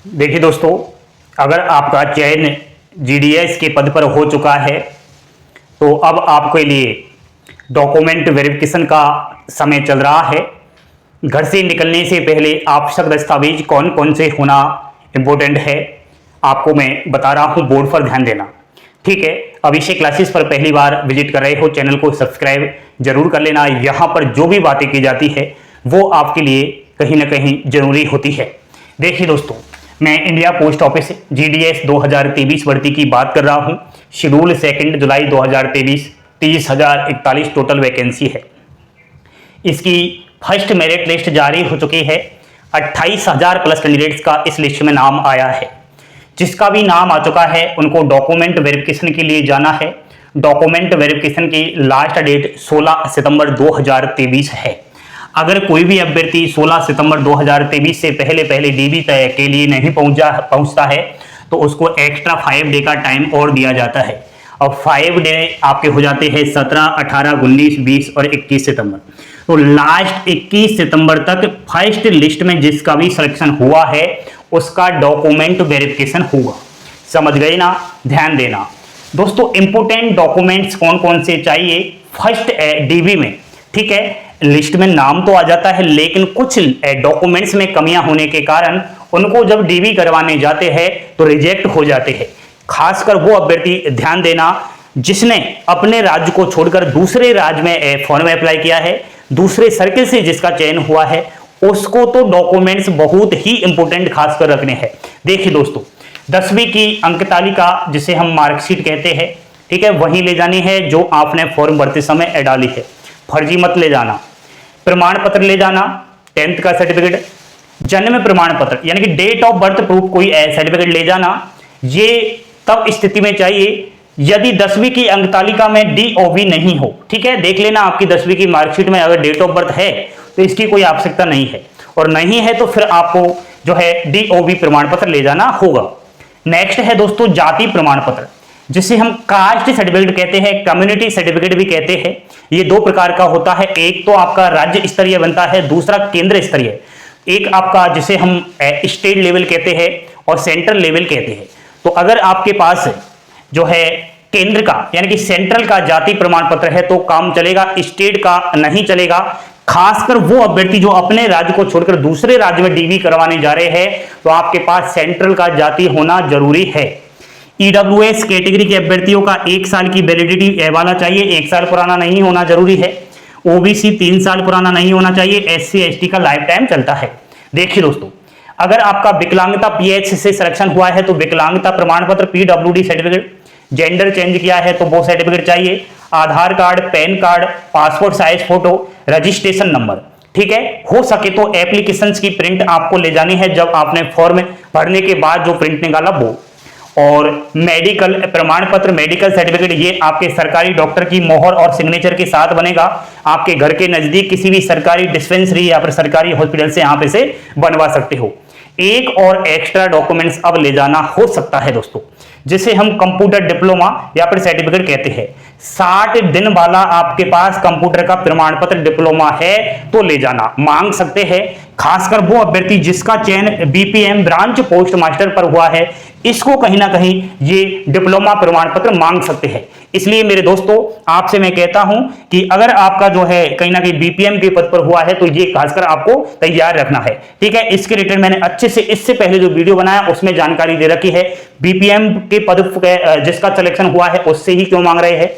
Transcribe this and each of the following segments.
देखिए दोस्तों, अगर आपका चयन जीडीएस के पद पर हो चुका है तो अब आपके लिए डॉक्यूमेंट वेरिफिकेशन का समय चल रहा है। घर से निकलने से पहले आवश्यक दस्तावेज कौन कौन से होना इम्पोर्टेंट है आपको मैं बता रहा हूं, बोर्ड पर ध्यान देना। ठीक है, अभिषेक क्लासेस पर पहली बार विजिट कर रहे हो, चैनल को सब्सक्राइब जरूर कर लेना। यहाँ पर जो भी बातें की जाती है वो आपके लिए कहीं ना कहीं जरूरी होती है। देखिए दोस्तों, मैं इंडिया पोस्ट ऑफिस जीडीएस 2023 भर्ती की बात कर रहा हूं। शेड्यूल 2 जुलाई 2023 30,041 टोटल वैकेंसी है। इसकी फर्स्ट मेरिट लिस्ट जारी हो चुकी है। 28,000 प्लस कैंडिडेट्स का इस लिस्ट में नाम आया है। जिसका भी नाम आ चुका है उनको डॉक्यूमेंट वेरिफिकेशन के लिए जाना है। डॉक्यूमेंट वेरिफिकेशन की लास्ट डेट 16 सितंबर 2023 है। अगर कोई भी अभ्यर्थी 16 सितंबर 2023 से पहले डीबी तय के लिए नहीं पहुंचता है तो उसको एक्स्ट्रा 5 डे का टाइम और दिया जाता है। और 5 डे आपके हो जाते हैं 17, 18, 19, 20 और 21 सितंबर। तो लास्ट 21 सितंबर तक फर्स्ट लिस्ट में जिसका भी सिलेक्शन हुआ है उसका डॉक्यूमेंट वेरिफिकेशन होगा। समझ गए ना? ध्यान देना दोस्तों। इंपोर्टेंट डॉक्यूमेंट्स कौन कौन से चाहिए फर्स्ट डीबी में? ठीक है, लिस्ट में नाम तो आ जाता है लेकिन कुछ डॉक्यूमेंट्स में कमियां होने के कारण उनको जब डीबी करवाने जाते हैं तो रिजेक्ट हो जाते हैं। खासकर वो अभ्यर्थी, ध्यान देना, जिसने अपने राज्य को छोड़कर दूसरे राज्य में फॉर्म अप्लाई किया है, दूसरे सर्किल से जिसका चयन हुआ है, उसको तो डॉक्यूमेंट्स बहुत ही इंपोर्टेंट खासकर रखने हैं। देखिए दोस्तों, 10वीं की अंक तालिका जिसे हम मार्कशीट कहते हैं, ठीक है, वही ले जानी है जो आपने फॉर्म भरते समय डाली है। फर्जी मत ले जाना। प्रमाण पत्र ले जाना, 10th का सर्टिफिकेट, जन्म प्रमाण पत्र यानी कि डेट ऑफ बर्थ प्रूफ कोई सर्टिफिकेट ले जाना। ये तब स्थिति में चाहिए यदि 10वीं की अंक तालिका में डीओबी नहीं हो। ठीक है, देख लेना आपकी 10वीं की मार्कशीट में अगर डेट ऑफ बर्थ है तो इसकी कोई आवश्यकता नहीं है, और नहीं है तो फिर आपको जो है डीओबी प्रमाण पत्र ले जाना होगा। नेक्स्ट है दोस्तों जाति प्रमाण पत्र, जिसे हम कास्ट सर्टिफिकेट कहते हैं, कम्युनिटी सर्टिफिकेट भी कहते हैं। ये 2 प्रकार का होता है। एक तो आपका राज्य स्तरीय बनता है, दूसरा केंद्र स्तरीय। एक आपका जिसे हम स्टेट लेवल कहते हैं और सेंट्रल लेवल कहते हैं। तो अगर आपके पास जो है केंद्र का यानी कि सेंट्रल का जाति प्रमाण पत्र है तो काम चलेगा, स्टेट का नहीं चलेगा। खासकर वो अभ्यर्थी जो अपने राज्य को छोड़कर दूसरे राज्य में डीबी करवाने जा रहे हैं तो आपके पास सेंट्रल का जाति होना जरूरी है। ईडब्ल्यूएस कैटेगरी के अभ्यर्थियों का 1 साल की वैलिडिटी वाला चाहिए, 1 साल पुराना नहीं होना जरूरी है। ओबीसी 3 साल पुराना नहीं होना चाहिए। एससी एसटी का लाइफ टाइम चलता है। देखिए दोस्तों, अगर आपका विकलांगता पीएच से सिलेक्शन हुआ है तो विकलांगता प्रमाण पत्र, पीडब्ल्यूडी सर्टिफिकेट, जेंडर चेंज किया है तो वो सर्टिफिकेट चाहिए, Aadhaar card, PAN card, passport size photo, registration number. ठीक है, हो सके तो एप्लीकेशंस की प्रिंट आपको ले जानी है जब आपने फॉर्म भरने के बाद जो प्रिंट निकाला वो। और मेडिकल प्रमाण पत्र, मेडिकल सर्टिफिकेट, ये आपके सरकारी डॉक्टर की मोहर और सिग्नेचर के साथ बनेगा। आपके घर के नजदीक किसी भी सरकारी डिस्पेंसरी या फिर सरकारी हॉस्पिटल से आप इसे बनवा सकते हो। एक और एक्स्ट्रा डॉक्यूमेंट्स अब ले जाना हो सकता है दोस्तों, जिसे हम कंप्यूटर डिप्लोमा या फिर सर्टिफिकेट कहते हैं। 60 दिन वाला आपके पास कंप्यूटर का प्रमाण पत्र डिप्लोमा है तो ले जाना, मांग सकते हैं। खासकर वो अभ्यर्थी जिसका चयन बीपीएम ब्रांच पोस्ट मास्टर पर हुआ है, इसको कहीं ना कहीं ये डिप्लोमा प्रमाण पत्र मांग सकते हैं। इसलिए मेरे दोस्तों, आपसे मैं कहता हूं कि अगर आपका जो है कहीं ना कहीं बीपीएम के पद पर हुआ है तो ये खासकर आपको तैयार रखना है। ठीक है, इसके रिलेटेड मैंने अच्छे से इससे पहले जो वीडियो बनाया उसमें जानकारी दे रखी है। बीपीएम के पद जिसका सिलेक्शन हुआ है उससे ही क्यों मांग रहे हैं,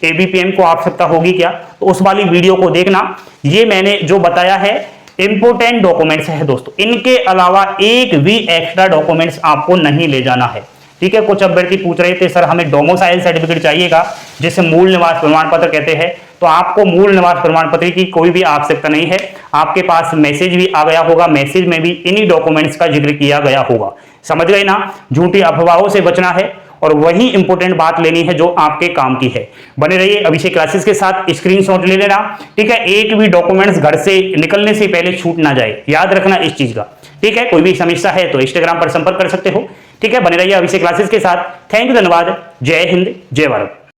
एबीपीएम को आवश्यकता होगी क्या, तो उस वाली वीडियो को देखना। ये मैंने जो बताया है इंपोर्टेंट डॉक्यूमेंट्स है दोस्तों, इनके अलावा एक भी एक्स्ट्रा डॉक्यूमेंट्स आपको नहीं ले जाना है। ठीक है, कुछ अभ्यर्थी पूछ रहे थे सर हमें डोमिसाइल सर्टिफिकेट चाहिएगा जिसे मूल निवास प्रमाण पत्र कहते हैं, तो आपको मूल निवास प्रमाण पत्र की कोई भी आवश्यकता नहीं है। आपके पास मैसेज भी आ गया होगा, मैसेज में भी इन्हीं डॉक्यूमेंट्स का जिक्र किया गया होगा। समझ गए ना? झूठी अफवाहों से बचना है और वही इंपॉर्टेंट बात लेनी है जो आपके काम की है। बने रहिए अभिषेक क्लासेस के साथ, स्क्रीनशॉट ले लेना। ठीक है, एक भी डॉक्यूमेंट्स घर से निकलने से पहले छूट ना जाए, याद रखना इस चीज का। ठीक है, कोई भी समस्या है तो इंस्टाग्राम पर संपर्क कर सकते हो। ठीक है, बने रहिए अभिषेक क्लासेस के साथ। थैंक यू, धन्यवाद। जय हिंद, जय भारत।